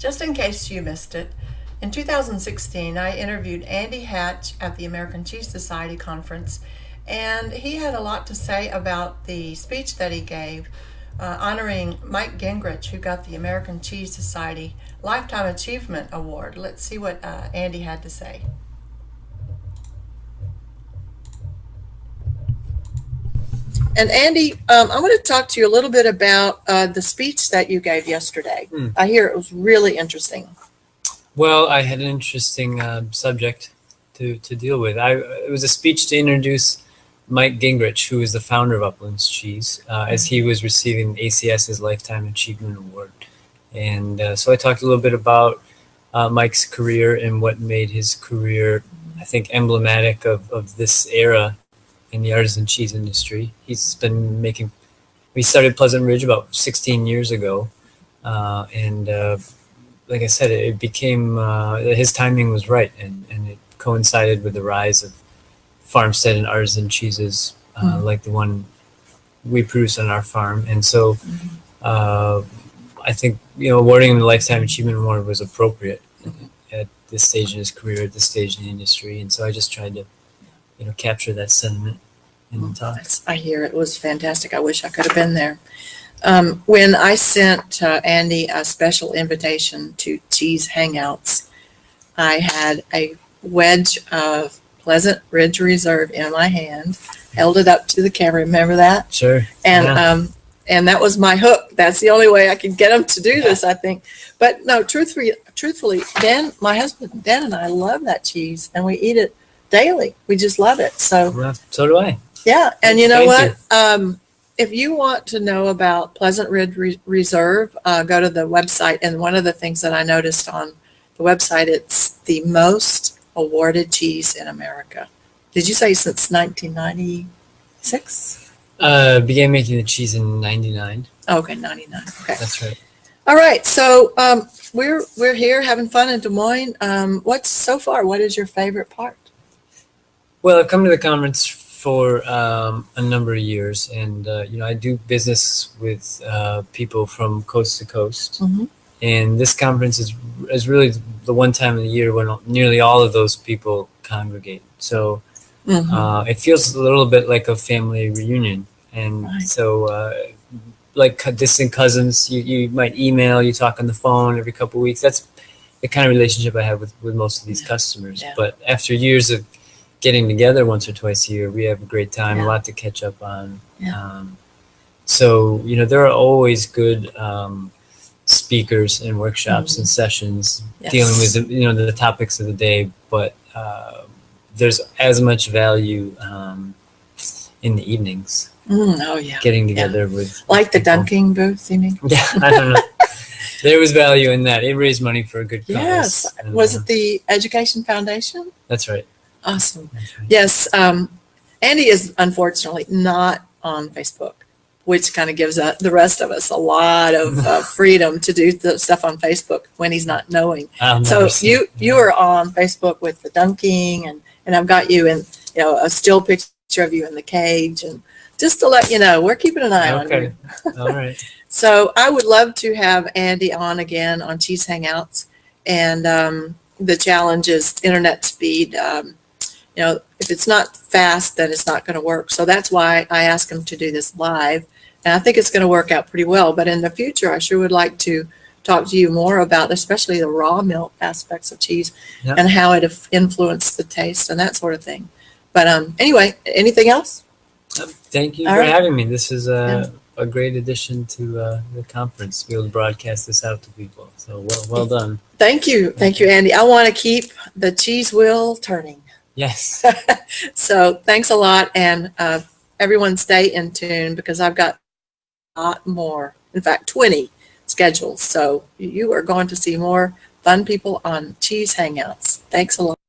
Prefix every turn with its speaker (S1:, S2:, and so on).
S1: Just in case you missed it, in 2016 I interviewed Andy Hatch at the American Cheese Society conference, and he had a lot to say about the speech that he gave honoring Mike Gingrich, who got the American Cheese Society Lifetime Achievement Award. Let's see what Andy had to say. And Andy, I want to talk to you a little bit about the speech that you gave yesterday. I hear it was really interesting.
S2: Well, I had an interesting subject to deal with. It was a speech to introduce Mike Gingrich, who is the founder of Uplands Cheese, as he was receiving ACS's Lifetime Achievement Award. And so I talked a little bit about Mike's career and what made his career, I think, emblematic of this era in the artisan cheese industry. He's been we started Pleasant Ridge about 16 years ago. And like I said, it became, his timing was right. And it coincided with the rise of farmstead and artisan cheeses like the one we produce on our farm. And so I think, awarding him the Lifetime Achievement Award was appropriate at this stage in his career, at this stage in the industry. And so I just tried to capture that sentiment in the talk.
S1: I hear it was fantastic. I wish I could have been there. When I sent Andy a special invitation to Cheese Hangouts, I had a wedge of Pleasant Ridge Reserve in my hand, held it up to the camera. Remember that?
S2: Sure.
S1: And that was my hook. That's the only way I could get him to do this, I think. But no, truthfully, Dan, my husband, Dan and I love that cheese, and we eat it daily. We just love it. So
S2: do I.
S1: Yeah, and you know what? If you want to know about Pleasant Ridge Reserve, go to the website. And one of the things that I noticed on the website, it's the most awarded cheese in America. Did you say since 1996?
S2: Began making the cheese in 99.
S1: Okay, 99. Okay.
S2: That's right.
S1: All right. So we're here having fun in Des Moines. What is your favorite part?
S2: Well, I've come to the conference for a number of years, and I do business with people from coast to coast. And this conference is really the one time of the year when nearly all of those people congregate. So it feels a little bit like a family reunion. And so like distant cousins, you might email, you talk on the phone every couple of weeks. That's the kind of relationship I have with most of these customers. Yeah. But after years of getting together once or twice a year, we have a great time, a lot to catch up on. Yeah. So, there are always good speakers and workshops and sessions dealing with the topics of the day, but there's as much value in the evenings. Getting together with
S1: like the dunking booth, you mean?
S2: Yeah, I don't know. There was value in that. It raised money for a good cause.
S1: Yes. And, was it the Education Foundation?
S2: That's right.
S1: Awesome. That's right. Yes. Andy is unfortunately not on Facebook, which kind of gives the rest of us a lot of freedom to do the stuff on Facebook when he's not knowing. So you are on Facebook with the dunking, and I've got you in a still picture of you in the cage, and just to let you know, we're keeping an eye on you.
S2: All right.
S1: So I would love to have Andy on again on Cheese Hangouts, and the challenge is internet speed. If it's not fast, then it's not going to work. So that's why I asked him to do this live. And I think it's going to work out pretty well. But in the future, I sure would like to talk to you more about especially the raw milk aspects of cheese and how it influenced the taste and that sort of thing. But anyway, anything else?
S2: Thank you for having me. This is a great addition to the conference, to be able to broadcast this out to people. So well done.
S1: Thank you. Thank you, Andy. I want to keep the cheese wheel turning.
S2: Yes.
S1: So thanks a lot. And everyone stay in tune because I've got a lot more, in fact, 20 schedules. So you are going to see more fun people on Cheese Hangouts. Thanks a lot.